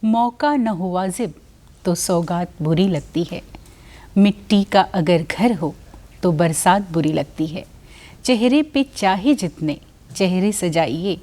मौका न हो वाजिब तो सौगात बुरी लगती है। मिट्टी का अगर घर हो तो बरसात बुरी लगती है। चेहरे पे चाहे जितने चेहरे सजाइए,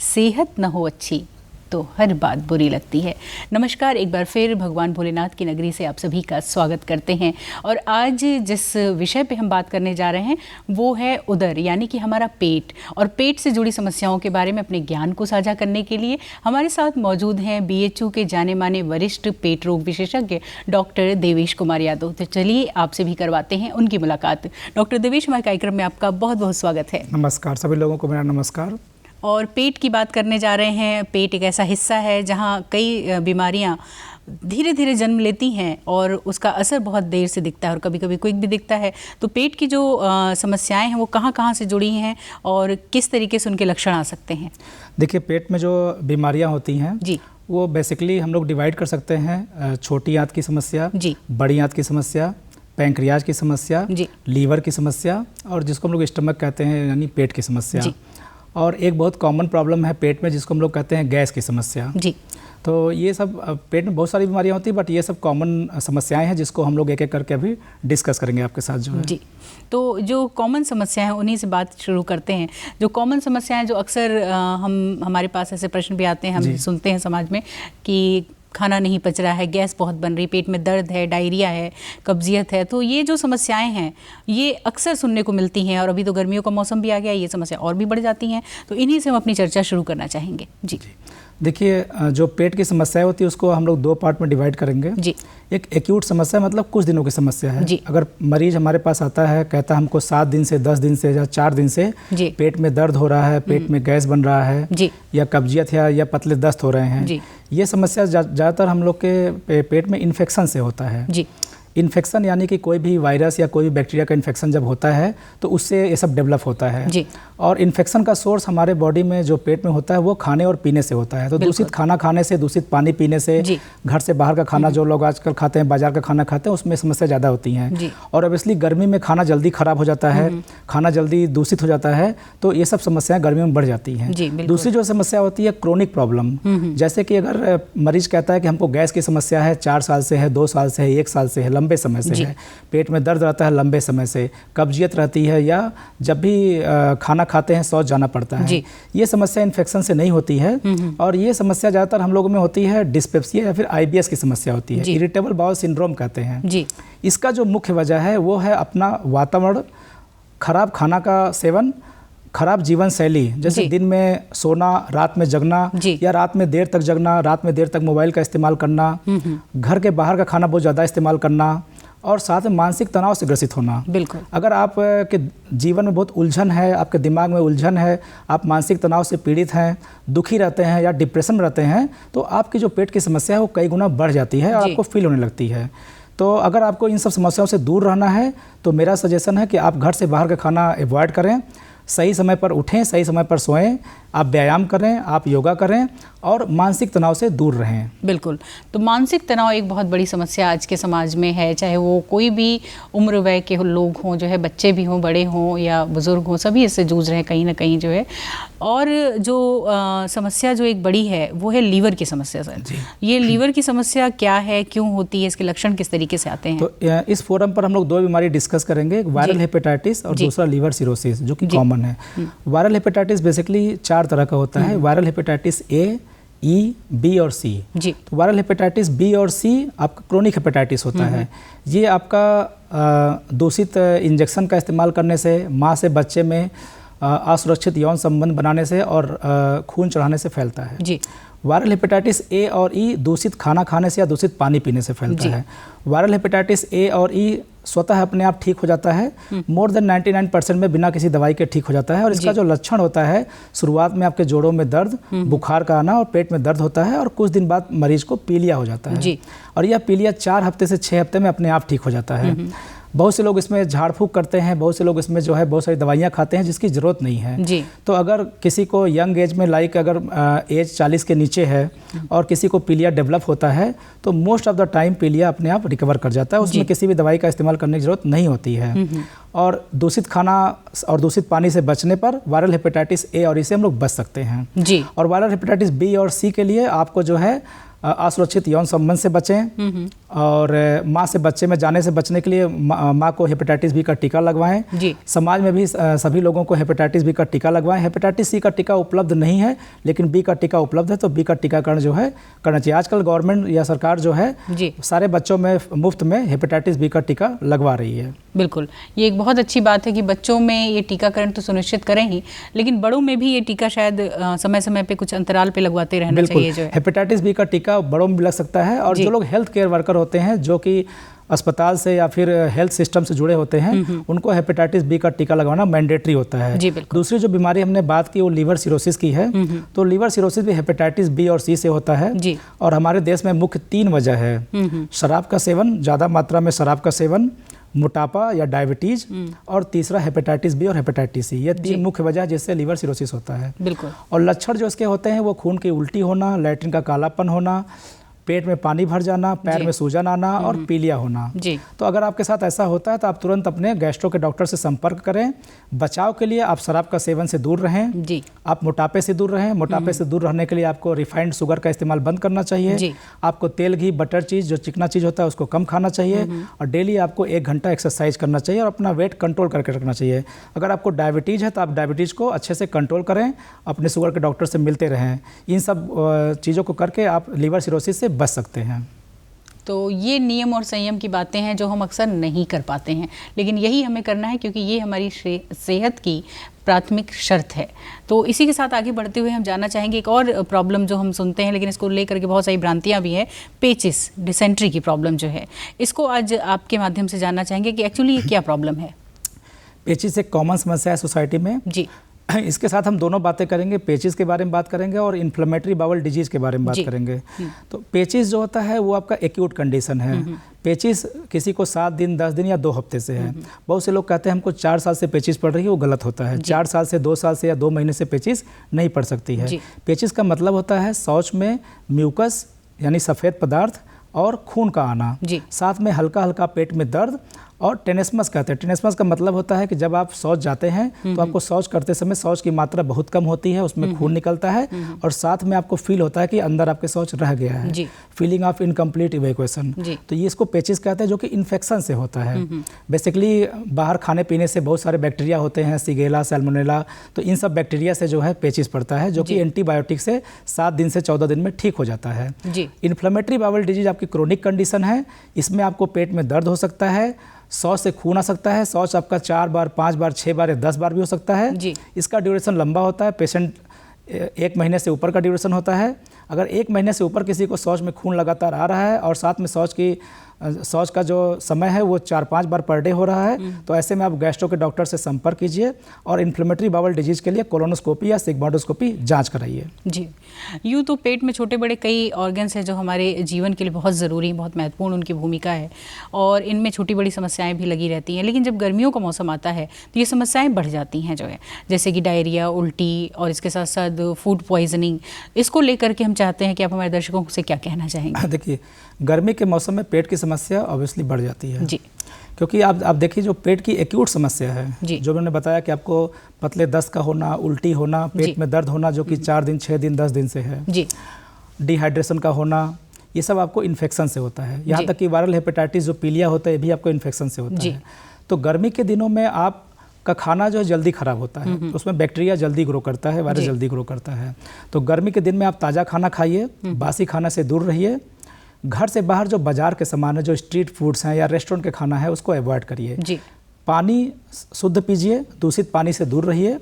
सेहत न हो अच्छी तो हर बात बुरी लगती है। नमस्कार, एक बार फिर भगवान भोलेनाथ की नगरी से आप सभी का स्वागत करते हैं। और आज जिस विषय पे हम बात करने जा रहे हैं वो है उदर, यानी कि हमारा पेट, और पेट से जुड़ी समस्याओं के बारे में अपने ज्ञान को साझा करने के लिए हमारे साथ मौजूद हैं BHU के जाने माने वरिष्ठ पेट रोग विशेषज्ञ डॉक्टर देवेश कुमार यादव। तो चलिए आपसे भी करवाते हैं उनकी मुलाकात। डॉक्टर देवेश, हमारे कार्यक्रम में आपका बहुत बहुत स्वागत है। नमस्कार, सभी लोगों को मेरा नमस्कार। और पेट की बात करने जा रहे हैं। पेट एक ऐसा हिस्सा है जहां कई बीमारियां धीरे धीरे जन्म लेती हैं और उसका असर बहुत देर से दिखता है और कभी कभी क्विक भी दिखता है। तो पेट की जो समस्याएं हैं वो कहां कहां से जुड़ी हैं और किस तरीके से उनके लक्षण आ सकते हैं? देखिए, पेट में जो बीमारियां होती हैं जी, वो बेसिकली हम लोग डिवाइड कर सकते हैं। छोटी आंत की समस्या जी, बड़ी आंत की समस्या, पैंक्रियाज की समस्या जी, लीवर की समस्या, और जिसको हम लोग स्टमक कहते हैं यानी पेट की समस्या जी। और एक बहुत कॉमन प्रॉब्लम है पेट में जिसको हम लोग कहते हैं गैस की समस्या जी। तो ये सब पेट में बहुत सारी बीमारियां होती हैं, बट ये सब कॉमन समस्याएं हैं जिसको हम लोग एक एक करके अभी डिस्कस करेंगे आपके साथ जो है जी। तो जो कॉमन समस्याएं हैं उन्हीं से बात शुरू करते हैं। जो कॉमन समस्याएं जो अक्सर हमारे पास ऐसे प्रश्न भी आते हैं, हम सुनते हैं समाज में कि खाना नहीं पच रहा है, गैस बहुत बन रही, पेट में दर्द है, डायरिया है, कब्जियत है। तो ये जो समस्याएं हैं ये अक्सर सुनने को मिलती हैं, और अभी तो गर्मियों का मौसम भी आ गया, ये समस्या और भी बढ़ जाती हैं। तो इन्हीं से हम अपनी चर्चा शुरू करना चाहेंगे जी। देखिए, जो पेट की समस्या होती है उसको हम लोग दो पार्ट में डिवाइड करेंगे जी। एक एक्यूट समस्या, मतलब कुछ दिनों की समस्या है जी। अगर मरीज हमारे पास आता है, कहता है हमको 7 दिन से 10 दिन से या 4 दिन से पेट में दर्द हो रहा है, पेट में गैस बन रहा है जी, या कब्जियत है या पतले दस्त हो रहे हैं जी। ये समस्या ज़्यादातर हम लोग के पेट में इन्फेक्शन से होता है जी। इन्फेक्शन यानी कि कोई भी वायरस या कोई भी बैक्टीरिया का इन्फेक्शन जब होता है तो उससे ये सब डेवलप होता है जी। और इन्फेक्शन का सोर्स हमारे बॉडी में जो पेट में होता है वो खाने और पीने से होता है। तो दूषित खाना खाने से, दूषित पानी पीने से, घर से बाहर का खाना जो लोग आजकल खाते हैं, बाजार का खाना खाते हैं, उसमें समस्या ज़्यादा होती हैं। और ऑब्वियसली गर्मी में खाना जल्दी ख़राब हो जाता है, खाना जल्दी दूषित हो जाता है, तो ये सब समस्याएं गर्मी में बढ़ जाती हैं। दूसरी जो समस्या होती है क्रोनिक प्रॉब्लम, जैसे कि अगर मरीज कहता है कि हमको गैस की समस्या है, 4 साल से है, 2 साल से है, 1 साल से है, लंबे समय से है, पेट में दर्द रहता है लंबे समय से, कब्जियत रहती है, या जब भी खाना खाते हैं शौच जाना पड़ता है, ये समस्या इन्फेक्शन से नहीं होती है। और ये समस्या ज़्यादातर हम लोगों में होती है डिस्पेप्सिया या फिर IBS की समस्या होती है, इरिटेबल बाउल सिंड्रोम कहते हैं जी। इसका जो मुख्य वजह है वो है अपना वातावरण, खराब खाना का सेवन, खराब जीवन शैली, जैसे दिन में सोना, रात में जगना, या रात में देर तक जगना, रात में देर तक मोबाइल का इस्तेमाल करना, घर के बाहर का खाना बहुत ज़्यादा इस्तेमाल करना, और साथ में मानसिक तनाव से ग्रसित होना। बिल्कुल, अगर आप के जीवन में बहुत उलझन है, आपके दिमाग में उलझन है, आप मानसिक तनाव से पीड़ित हैं, दुखी रहते हैं या डिप्रेशन में रहते हैं, तो आपकी जो पेट की समस्या है वो कई गुना बढ़ जाती है और आपको फील होने लगती है। तो अगर आपको इन सब समस्याओं से दूर रहना है तो मेरा सजेशन है कि आप घर से बाहर का खाना अवॉइड करें, सही समय पर उठें, सही समय पर सोएं, आप व्यायाम करें, आप योगा करें और मानसिक तनाव से दूर रहें। बिल्कुल। तो मानसिक तनाव एक बहुत बड़ी समस्या आज के समाज में है, चाहे वो कोई भी उम्र वय के लोग हों, जो है बच्चे भी हों, बड़े हों या बुज़ुर्ग हों, सभी इससे जूझ रहे हैं कहीं ना कहीं जो है। और जो समस्या जो एक बड़ी है वो है लीवर की समस्या सर। ये लीवर की समस्या क्या है, क्यों होती है, इसके लक्षण किस तरीके से आते हैं? तो इस फोरम पर हम लोग 2 बीमारी डिस्कस करेंगे, एक वायरल हेपेटाइटिस और दूसरा लीवर सिरोसिस, जो कि कॉमन है। वायरल हेपेटाइटिस बेसिकली 4 तरह का होता है। Viral hepatitis A, E, B और C जी। तो वायरल हेपेटाइटिस B और C आपका क्रोनिक हेपेटाइटिस होता है। ये आपका दूषित इंजेक्शन का इस्तेमाल करने से, माँ से बच्चे में असुरक्षित यौन संबंध बनाने से और खून चढ़ाने से फैलता है जी। वायरल हेपेटाइटिस A और E दूषित खाना खाने से या दूषित पानी पीने से फैलता है। वायरल हेपेटाइटिस A और E स्वतः अपने आप ठीक हो जाता है, मोर देन 99% में बिना किसी दवाई के ठीक हो जाता है। और इसका जो लक्षण होता है, शुरुआत में आपके जोड़ों में दर्द, बुखार का आना और पेट में दर्द होता है, और कुछ दिन बाद मरीज को पीलिया हो जाता है जी। और यह पीलिया 4 हफ्ते से 6 हफ्ते में अपने आप ठीक हो जाता है। बहुत से लोग इसमें झाड़ फूंक करते हैं, बहुत से लोग इसमें जो है बहुत सारी दवाइयाँ खाते हैं जिसकी ज़रूरत नहीं है जी। तो अगर किसी को यंग एज में लाइक अगर एज 40 के नीचे है और किसी को पीलिया डेवलप होता है तो मोस्ट ऑफ द टाइम पीलिया अपने आप रिकवर कर जाता है, उसमें किसी भी दवाई का इस्तेमाल करने की ज़रूरत नहीं होती है। और दूषित खाना और दूषित पानी से बचने पर वायरल हेपेटाइटिस ए और ई से हम लोग बच सकते हैं जी। और वायरल हेपेटाइटिस बी और सी के लिए आपको जो है असुरक्षित यौन संबंध से बचें और माँ से बच्चे में जाने से बचने के लिए माँ को हेपेटाइटिस बी का टीका लगवाएं। समाज में भी सभी लोगों को हेपेटाइटिस बी का टीका लगवाएं। हेपेटाइटिस सी का टीका उपलब्ध नहीं है लेकिन बी का टीका उपलब्ध है, तो बी का टीकाकरण जो है करना चाहिए। आजकल गवर्नमेंट या सरकार जो है सारे बच्चों में मुफ्त में हेपेटाइटिस बी का टीका लगवा रही है। बिल्कुल, ये एक बहुत अच्छी बात है कि बच्चों में ये टीकाकरण तो सुनिश्चित करें ही, लेकिन बड़ों में भी ये टीका शायद समय समय पे कुछ अंतराल पे लगवाते रहना चाहिए। जो है हेपेटाइटिस बी का टीका बड़ों में भी लग सकता है, और जो लोग हेल्थ केयर वर्कर होते हैं जो कि अस्पताल से या फिर हेल्थ सिस्टम से जुड़े होते हैं उनको हेपेटाइटिस बी का टीका लगवाना मैंडेटरी होता है। दूसरी जो बीमारी हमने बात की वो लीवर सिरोसिस की है। तो लीवर सिरोसिस भी हेपेटाइटिस बी और सी से होता है और हमारे देश में मुख्य 3 वजह है। शराब का सेवन, ज़्यादा मात्रा में शराब का सेवन, मोटापा या डायबिटीज, और तीसरा हेपेटाइटिस बी और हेपेटाइटिस सी। ये 3 मुख्य वजह जिससे लीवर सिरोसिस होता है। बिल्कुल। और लक्षण जो इसके होते हैं वो खून की उल्टी होना, लैट्रिन का कालापन होना, पेट में पानी भर जाना, पैर में सूजन आना और पीलिया होना। तो अगर आपके साथ ऐसा होता है तो आप तुरंत अपने गैस्ट्रो के डॉक्टर से संपर्क करें। बचाव के लिए आप शराब का सेवन से दूर रहें, आप मोटापे से दूर रहें। मोटापे से दूर रहने के लिए आपको रिफाइंड शुगर का इस्तेमाल बंद करना चाहिए। आपको तेल, घी, बटर चीज़ जो चिकना चीज़ होता है उसको कम खाना चाहिए, और डेली आपको 1 घंटा एक्सरसाइज करना चाहिए और अपना वेट कंट्रोल करके रखना चाहिए। अगर आपको डायबिटीज़ है तो आप डायबिटीज़ को अच्छे से कंट्रोल करें, अपने शुगर के डॉक्टर से मिलते रहें। इन सब चीज़ों को करके आप लीवर सिरोसिस से बच सकते हैं। तो ये नियम और संयम की बातें हैं जो हम अक्सर नहीं कर पाते हैं, लेकिन यही हमें करना है क्योंकि ये हमारी सेहत की प्राथमिक शर्त है। तो इसी के साथ आगे बढ़ते हुए हम जानना चाहेंगे एक और प्रॉब्लम जो हम सुनते हैं लेकिन इसको लेकर के बहुत सारी भ्रांतियां भी हैं, पेचिस, डिसेंट्री की प्रॉब्लम जो है, इसको आज आपके माध्यम से जानना चाहेंगे कि एक्चुअली ये क्या प्रॉब्लम है। पेचिस एक कॉमन समस्या है सोसाइटी में। इसके साथ हम दोनों बातें करेंगे, पेचिस के बारे में बात करेंगे और इन्फ्लेमेटरी बाउल डिजीज़ के बारे में बात करेंगे। तो पेचिस जो होता है वो आपका एक्यूट कंडीशन है। पेचिस किसी को 7 दिन, 10 दिन या 2 हफ्ते से है। बहुत से लोग कहते हैं हमको 4 साल से पेचिस पड़ रही है, वो गलत होता है। 4 साल से, 2 साल से या 2 महीने से पेचिस नहीं पड़ सकती है। पेचिस का मतलब होता है शौच में म्यूकस यानी सफ़ेद पदार्थ और खून का आना, साथ में हल्का हल्का पेट में दर्द, और टेनेस्मस कहते हैं। टेनेस्मस का मतलब होता है कि जब आप शौच जाते हैं तो आपको शौच करते समय शौच की मात्रा बहुत कम होती है, उसमें खून निकलता है और साथ में आपको फील होता है कि अंदर आपके शौच रह गया है, फीलिंग ऑफ इनकम्प्लीट इवैक्यूएशन। तो ये इसको पेचिस कहते हैं, जो कि इन्फेक्शन से होता है। बेसिकली बाहर खाने पीने से बहुत सारे बैक्टीरिया होते हैं, सीगेला, सैल्मोनेला, तो इन सब बैक्टीरिया से जो है पेचिस पड़ता है, जो कि एंटीबायोटिक से 7 दिन से 14 दिन में ठीक हो जाता है। इन्फ्लेमेटरी बाउल डिजीज आपकी क्रोनिक कंडीशन है। इसमें आपको पेट में दर्द हो सकता है, शौच से खून आ सकता है, शौच आपका 4 बार, 5 बार, 6 बार या 10 बार भी हो सकता है। इसका ड्यूरेशन लंबा होता है, पेशेंट 1 महीने से ऊपर का ड्यूरेशन होता है। अगर 1 महीने से ऊपर किसी को शौच में खून लगातार आ रहा है और साथ में शौच का जो समय है वो 4-5 बार पर डे हो रहा है, तो ऐसे में आप गैस्ट्रो के डॉक्टर से संपर्क कीजिए और इन्फ्लेमेटरी बाउल डिजीज के लिए कोलोनोस्कोपी या सिग्मोइडोस्कोपी जांच कराइए। जी, यूँ तो पेट में छोटे बड़े कई ऑर्गन्स हैं जो हमारे जीवन के लिए बहुत ज़रूरी, बहुत महत्वपूर्ण उनकी भूमिका है, और इनमें छोटी बड़ी समस्याएं भी लगी रहती हैं। लेकिन जब गर्मियों का मौसम आता है तो ये समस्याएं बढ़ जाती हैं, जो है जैसे कि डायरिया, उल्टी, और इसके साथ साथ फूड पॉइजनिंग। इसको लेकर के हम चाहते हैं कि आप हमारे दर्शकों से क्या कहना चाहेंगे। देखिए, गर्मी के मौसम में पेट की समस्या ऑब्वियसली बढ़ जाती है क्योंकि आप देखिए जो पेट की एक्यूट समस्या है, जो मैंने बताया कि आपको पतले दस्त का होना, उल्टी होना, पेट में दर्द होना, जो कि 4 दिन, 6 दिन, 10 दिन से है, डिहाइड्रेशन का होना, ये सब आपको इन्फेक्शन से होता है। यहाँ तक कि वायरल हेपेटाइटिस जो पीलिया होता है, ये भी आपको इन्फेक्शन से होता है। तो गर्मी के दिनों में आपका खाना जो है जल्दी खराब होता है, उसमें बैक्टीरिया जल्दी ग्रो करता है, वायरस जल्दी ग्रो करता है। तो गर्मी के दिन में आप ताज़ा खाना खाइए, बासी खाना से दूर रहिए। घर से बाहर जो बाजार के सामान है, जो स्ट्रीट फूड्स हैं या रेस्टोरेंट के खाना है, उसको अवॉइड करिए। पानी शुद्ध पीजिए, दूषित पानी से दूर रहिए,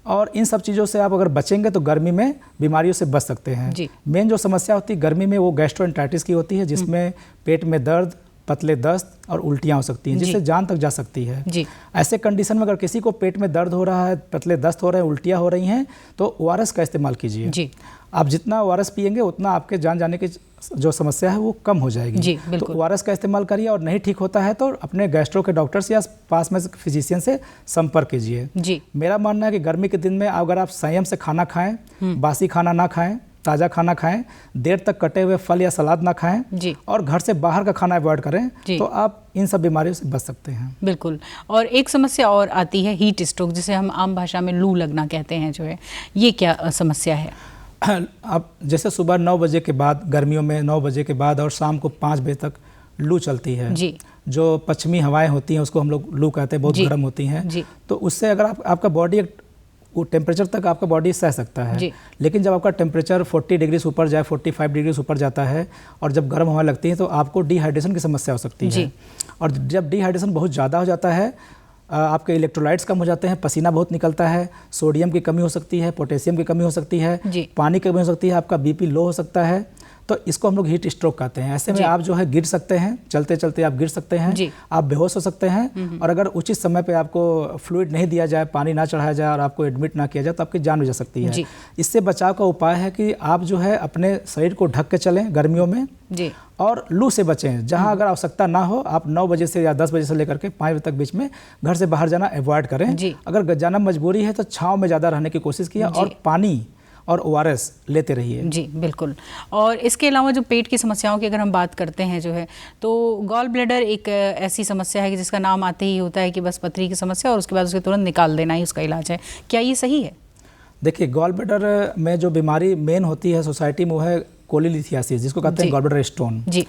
और इन सब चीज़ों से आप अगर बचेंगे तो गर्मी में बीमारियों से बच सकते हैं। मेन जो समस्या होती है गर्मी में वो गैस्ट्रोएंटेराइटिस की होती है, जिसमें पेट में दर्द, पतले दस्त और उल्टियाँ हो सकती हैं, जिससे जान तक जा सकती है। ऐसे कंडीशन में अगर किसी को पेट में दर्द हो रहा है, पतले दस्त हो रहे हैं, उल्टियाँ हो रही हैं, तो ORS का इस्तेमाल कीजिए। आप जितना ORS पिएंगे उतना आपके जान जाने की जो समस्या है वो कम हो जाएगी। तो ORS का इस्तेमाल करिए, और नहीं ठीक होता है तो अपने गैस्ट्रो के डॉक्टर से या पास में फिजिशियन से संपर्क कीजिए। मेरा मानना है कि गर्मी के दिन में अगर आप संयम से खाना खाएं, बासी खाना ना खाएं, ताज़ा खाना खाएं, देर तक कटे हुए फल या सलाद ना खाएं, और घर से बाहर का खाना अवॉइड करें, तो आप इन सब बीमारियों से बच सकते हैं। बिल्कुल। और एक समस्या और आती है हीट स्ट्रोक, जिसे हम आम भाषा में लू लगना कहते हैं, जो है ये क्या समस्या है। आप जैसे सुबह 9 बजे के बाद, गर्मियों में 9 बजे के बाद और शाम को 5 बजे तक लू चलती है जी। जो पश्चिमी हवाएं होती हैं उसको हम लोग लू कहते हैं, बहुत गर्म होती हैं जी। तो उससे अगर आपका बॉडी वो टेम्परेचर तक आपका बॉडी सह सकता है, लेकिन जब आपका टेम्परेचर 40 डिग्री से ऊपर जाए, 45 डिग्री से ऊपर जाता है और जब गर्म हवा लगती है तो आपको डिहाइड्रेशन की समस्या हो सकती है। और जब डिहाइड्रेशन बहुत ज़्यादा हो जाता है, आपके इलेक्ट्रोलाइट्स कम हो जाते हैं, पसीना बहुत निकलता है, सोडियम की कमी हो सकती है, पोटेशियम की कमी हो सकती है, पानी की कमी हो सकती है, आपका बीपी लो हो सकता है, तो इसको हम लोग हीट स्ट्रोक कहते हैं। ऐसे में आप जो है गिर सकते हैं, चलते चलते आप गिर सकते हैं, आप बेहोश हो सकते हैं, और अगर उचित समय पे आपको फ्लूइड नहीं दिया जाए, पानी ना चढ़ाया जाए और आपको एडमिट ना किया जाए तो आपकी जान भी जा सकती है। इससे बचाव का उपाय है कि आप जो है अपने शरीर को ढक के चलें गर्मियों में जी, और लू से बचें। जहां अगर आवश्यकता ना हो, आप 9 बजे से या 10 बजे से लेकर के 5 बजे तक बीच में घर से बाहर जाना अवॉइड करें। अगर जाना मजबूरी है तो छाँव में ज़्यादा रहने की कोशिश कीजिए और पानी और ORS लेते रहिए। जी बिल्कुल। और इसके अलावा जो पेट की समस्याओं की अगर हम बात करते हैं जो है, तो गॉल ब्लैडर एक ऐसी समस्या है कि जिसका नाम आते ही होता है कि बस पथरी की समस्या और उसके बाद उसके तुरंत निकाल देना ही उसका इलाज है। क्या ये सही है? देखिए, गॉल ब्लैडर में जो बीमारी मेन होती है सोसाइटी में वो है कोलीलिथियासिस, जिसको कहते हैं गॉल ब्लैडर स्टोन जी।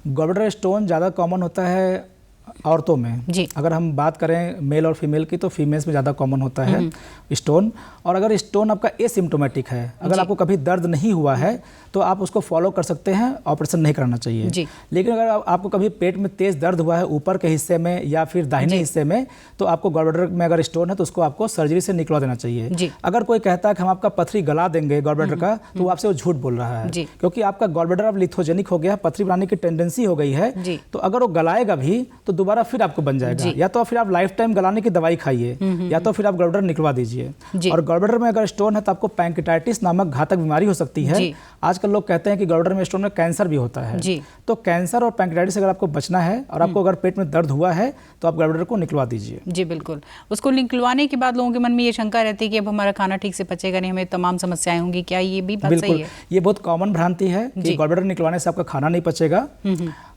गॉल ब्लैडर स्टोन ज़्यादा कॉमन होता है औरतों में जी। अगर हम बात करें मेल और फीमेल की तो फीमेल्स में ज़्यादा कॉमन होता है स्टोन। और अगर स्टोन आपका एसिम्प्टोमेटिक है, अगर आपको कभी दर्द नहीं हुआ है तो आप उसको फॉलो कर सकते हैं, ऑपरेशन नहीं कराना चाहिए जी। लेकिन अगर आपको कभी पेट में तेज़ दर्द हुआ है ऊपर के हिस्से में या फिर दाहिने हिस्से में, तो आपको गॉल ब्लैडर में अगर स्टोन है तो उसको आपको सर्जरी से निकलवा देना चाहिए जी। अगर कोई कहता है कि हम आपका पथरी गला देंगे गॉल ब्लैडर का, तो वो आपसे वो झूठ बोल रहा है, क्योंकि आपका गॉल ब्लैडर अब लिथोजेनिक हो गया, पथरी बनाने की टेंडेंसी हो गई है, तो अगर वो गलाएगा भी तो दोबारा फिर आपको बन जाएगा। या तो फिर आप लाइफ टाइम गलाने की दवाई खाइए या तो फिर आप गॉल ब्लैडर निकलवा दीजिए। और गॉल ब्लैडर में अगर स्टोन है तो आपको पैंक्रेटाइटिस नामक घातक बीमारी हो सकती है। आजकल लोग कहते हैं कि गॉल ब्लैडर में स्टोन में कैंसर भी होता है जी। तो कैंसर और पैंक्रेटाइटिस अगर आपको बचना है और आपको अगर पेट में दर्द हुआ है तो आप गॉल ब्लैडर को निकलवा दीजिए जी। बिल्कुल। उसको निकलवाने के बाद लोगों के मन में ये शंका रहती है कि अब हमारा खाना ठीक से पचेगा नहीं, हमें तमाम समस्याएं होंगी। क्या ये भी बात सही है? ये बहुत कॉमन भ्रांति है कि गॉल ब्लैडर निकलवाने से आपका खाना नहीं पचेगा।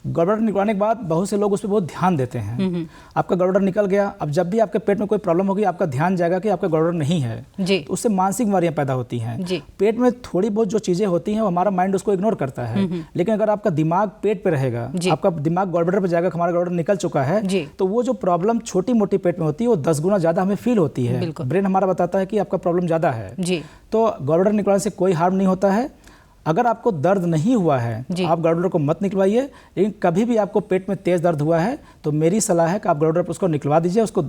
गॉल ब्लैडर निकलवाने के बाद बहुत से लोग उस पर बहुत ध्यान देते हैं। आपका गॉल ब्लैडर निकल गया, अब जब भी आपके पेट में कोई प्रॉब्लम होगी आपका ध्यान जाएगा कि आपका गॉल ब्लैडर नहीं है जी। तो उससे मानसिक बीमारियां पैदा होती हैं जी। पेट में थोड़ी बहुत जो चीजें होती हैं वो हमारा माइंड उसको इग्नोर करता है, लेकिन अगर आपका दिमाग पेट पे रहेगा, आपका दिमाग गॉल ब्लैडर पे जाएगा, हमारा गॉल ब्लैडर निकल चुका है, तो वो जो प्रॉब्लम छोटी मोटी पेट में होती है वो 10 गुना ज्यादा हमें फील होती है। ब्रेन हमारा बताता है कि आपका प्रॉब्लम ज्यादा है जी। तो गॉल ब्लैडर निकलवाने से कोई हार्म नहीं होता है। अगर आपको दर्द नहीं हुआ है आप गॉल ब्लैडर को मत निकलवाइए, लेकिन कभी भी आपको पेट में तेज दर्द हुआ है तो मेरी सलाह है कि आप गॉल ब्लैडर उसको निकलवा दीजिए, उसको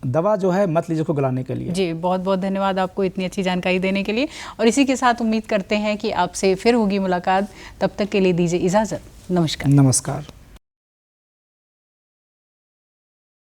दवा जो है मत लीजिए उसको गलाने के लिए जी। बहुत बहुत धन्यवाद आपको इतनी अच्छी जानकारी देने के लिए, और इसी के साथ उम्मीद करते हैं कि आपसे फिर होगी मुलाकात। तब तक के लिए दीजिए इजाज़त। नमस्कार। नमस्कार।